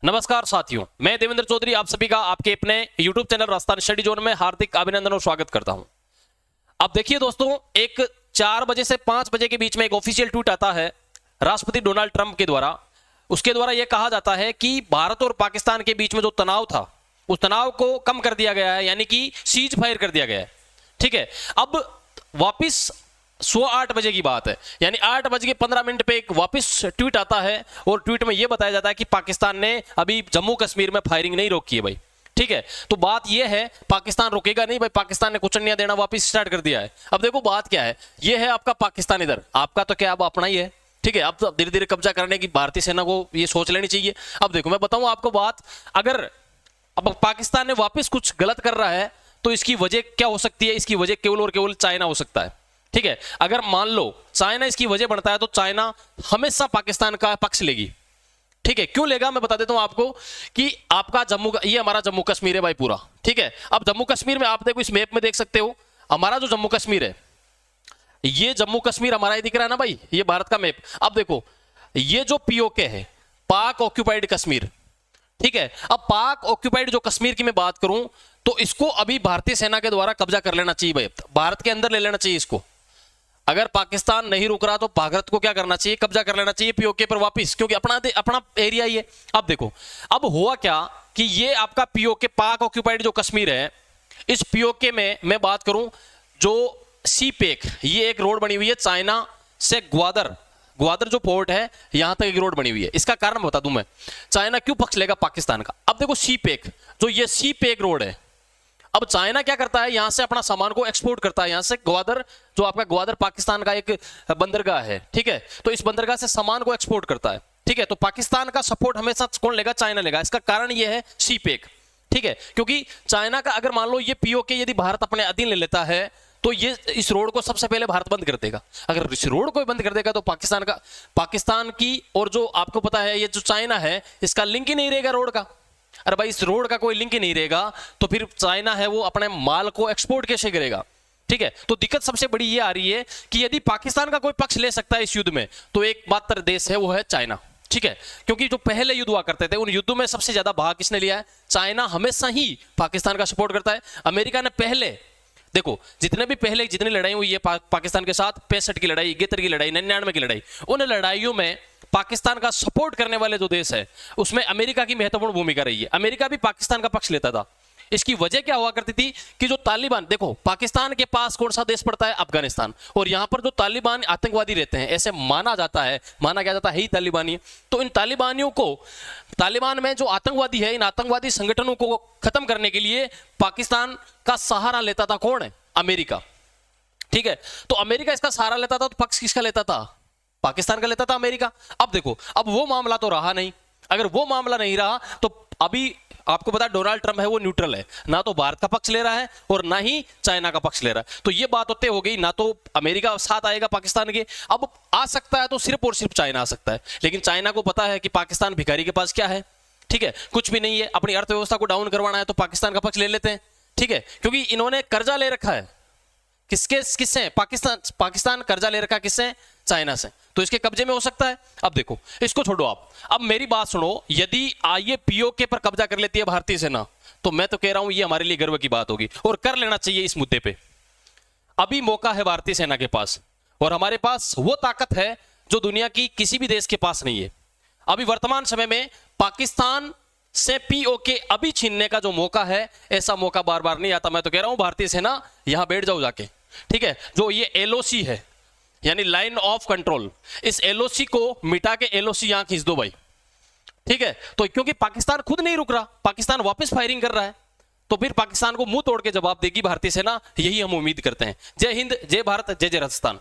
नमस्कार साथियों, मैं देवेंद्र चौधरी आप सभी का आपके अपने YouTube channel Rajasthan study zone में हार्दिक अभिनंदन और स्वागत करता हूं। अब देखिए दोस्तों, एक 4 बजे से 5 बजे के बीच में एक ऑफिशियल ट्वीट आता है राष्ट्रपति डोनाल्ड ट्रंप के द्वारा। उसके द्वारा यह कहा जाता है कि भारत और पाकिस्तान के बीच में जो तनाव था उस तनाव को कम कर दिया गया है, यानी कि सीज फायर कर दिया गया है। ठीक है, अब वापिस 8:15 बजे की बात है, यानी 8:15 पे एक वापस ट्वीट आता है और ट्वीट में यह बताया जाता है कि पाकिस्तान ने अभी जम्मू कश्मीर में फायरिंग नहीं रोकी है भाई। ठीक है, तो बात यह है पाकिस्तान रुकेगा नहीं भाई, पाकिस्तान ने कुचनिया देना वापस स्टार्ट कर दिया है। अब देखो बात क्या है, यह है आपका पाकिस्तान, इधर आपका तो क्या अब अपना ही है। ठीक है, अब तो धीरे धीरे कब्जा करने की भारतीय सेना को यह सोच लेनी चाहिए। अब देखो मैं बताऊं आपको बात, अगर अब पाकिस्तान ने वापस कुछ गलत कर रहा है तो इसकी वजह क्या हो सकती है? इसकी वजह केवल और केवल चाइना हो सकता है। ठीक है, अगर मान लो चाइना इसकी वजह बनता है तो चाइना हमेशा पाकिस्तान का पक्ष लेगी। ठीक है, क्यों लेगा मैं बता देता हूं आपको कि आपका ये हमारा जम्मू कश्मीर है भाई पूरा। ठीक है, अब जम्मू कश्मीर में आप देखो, इस मैप में देख सकते हो हमारा जो जम्मू कश्मीर है, ये जम्मू कश्मीर हमारा ही दिख रहा है ना भाई, ये भारत का मैप। अब देखो ये जो पीओके है, पाक ऑक्यूपाइड कश्मीर। ठीक है, अब पाक ऑक्यूपाइड जो कश्मीर की मैं बात करूं तो इसको अभी भारतीय सेना के द्वारा कब्जा कर लेना चाहिए भाई, भारत के अंदर ले लेना चाहिए इसको। अगर पाकिस्तान नहीं रुक रहा तो भारत को क्या करना चाहिए? कब्जा कर लेना चाहिए पीओके पर वापस, क्योंकि अपना एरिया ही है। अब देखो अब हुआ क्या कि ये आपका पीओके पाक ऑक्यूपाइड जो कश्मीर है, इस पीओके में मैं बात करूं जो सीपेक, ये एक रोड बनी हुई है चाइना से ग्वादर जो पोर्ट है यहां तक एक रोड बनी हुई है। इसका कारण बता दूं मैं, चाइना क्यों पक्ष लेगा पाकिस्तान का। अब देखो सीपेक, जो ये सीपेक रोड है, अब चाइना क्या करता है, यहां से अपना सामान को एक्सपोर्ट करता है, यहां से ग्वादर, जो आपका ग्वादर पाकिस्तान का एक बंदरगाह है। ठीक है, तो इस बंदरगाह से सामान को एक्सपोर्ट करता है। ठीक है, तो पाकिस्तान का सपोर्ट हमेशा कौन लेगा? चाइना लेगा। इसका कारण यह है सीपेक। ठीक है, क्योंकि चाइना का अगर मान लो ये पीओके यदि भारत अपने अधीन ले लेता है तो ये इस रोड को सबसे पहले भारत बंद कर देगा। अगर इस रोड को बंद कर देगा तो पाकिस्तान की, और जो आपको पता है ये जो चाइना है इसका लिंक ही नहीं रहेगा रोड का। अरे भाई इस रोड का कोई लिंक ही नहीं रहेगा तो फिर चाइना है वो अपने माल को एक्सपोर्ट कैसे करेगा? ठीक है, तो दिक्कत सबसे बड़ी ये आ रही है कि यदि पाकिस्तान का कोई पक्ष ले सकता है इस युद्ध में तो एक मात्र देश है, वो है चाइना। ठीक है, क्योंकि जो पहले युद्ध हुआ करते थे उन युद्धों में सबसे ज्यादा भाग किसने लिया है? चाइना हमेशा ही पाकिस्तान का सपोर्ट करता है। अमेरिका ने पहले देखो जितनी लड़ाई हुई है पाकिस्तान के साथ, 65 की लड़ाई, 71 की लड़ाई, 99 की लड़ाई, उन लड़ाइयों में पाकिस्तान का सपोर्ट करने वाले जो देश है उसमें अमेरिका की महत्वपूर्ण भूमिका रही है। अमेरिका भी पाकिस्तान का पक्ष लेता था। इसकी वजह क्या हुआ करती थी कि जो तालिबान, देखो पाकिस्तान के पास कौन सा देश पड़ता है? अफगानिस्तान, और यहां पर जो तालिबान आतंकवादी रहते हैं, ऐसे माना क्या जाता है ही तालिबानी। तो इन तालिबानियों को, तालिबान में जो आतंकवादी है, इन आतंकवादी संगठनों को खत्म करने के लिए पाकिस्तान का सहारा लेता था कौन है? अमेरिका। ठीक है, तो अमेरिका इसका सहारा लेता था तो पक्ष किसका लेता था? पाकिस्तान का लेता था अमेरिका। अब देखो अब वो मामला तो रहा नहीं। अगर वो मामला नहीं रहा तो अभी आपको पता है डोनाल्ड ट्रंप है वो न्यूट्रल है, ना तो भारत का पक्ष ले रहा है और ना ही चाइना का पक्ष ले रहा है। तो ये बात होते हो गई, ना तो अमेरिका साथ आएगा पाकिस्तान के, अब आ सकता है तो सिर्फ और सिर्फ चाइना आ सकता है। लेकिन चाइना को पता है कि पाकिस्तान भिखारी के पास क्या है। ठीक है, कुछ भी नहीं है, अपनी अर्थव्यवस्था को डाउन करवाना है तो पाकिस्तान का पक्ष ले लेते हैं। ठीक है, क्योंकि इन्होंने कर्जा ले रखा है किससे? पाकिस्तान कर्जा ले रखा किससे? चाइना से, तो इसके कब्जे में हो सकता है। अब देखो इसको छोड़ो, आप अब मेरी बात सुनो, यदि ये पीओके पर कब्जा कर लेती है भारतीय सेना तो मैं तो कह रहा हूं ये हमारे लिए गर्व की बात होगी और कर लेना चाहिए इस मुद्दे पे। अभी मौका है भारतीय सेना के पास और हमारे पास वो ताकत है जो दुनिया की किसी भी देश के पास नहीं है। अभी वर्तमान समय में पाकिस्तान से पीओके अभी छीनने का जो मौका है, ऐसा मौका बार बार नहीं आता। मैं तो कह रहा हूं भारतीय सेना यहां बैठ जाओ जाके। ठीक है, जो ये एलओसी है यानी लाइन ऑफ कंट्रोल, इस एलओसी को मिटा के एलओसी यहां खींच दो भाई। ठीक है, तो क्योंकि पाकिस्तान खुद नहीं रुक रहा, पाकिस्तान वापस फायरिंग कर रहा है, तो फिर पाकिस्तान को मुंह तोड़ के जवाब देगी भारतीय सेना, यही हम उम्मीद करते हैं। जय हिंद, जय भारत, जय जय राजस्थान।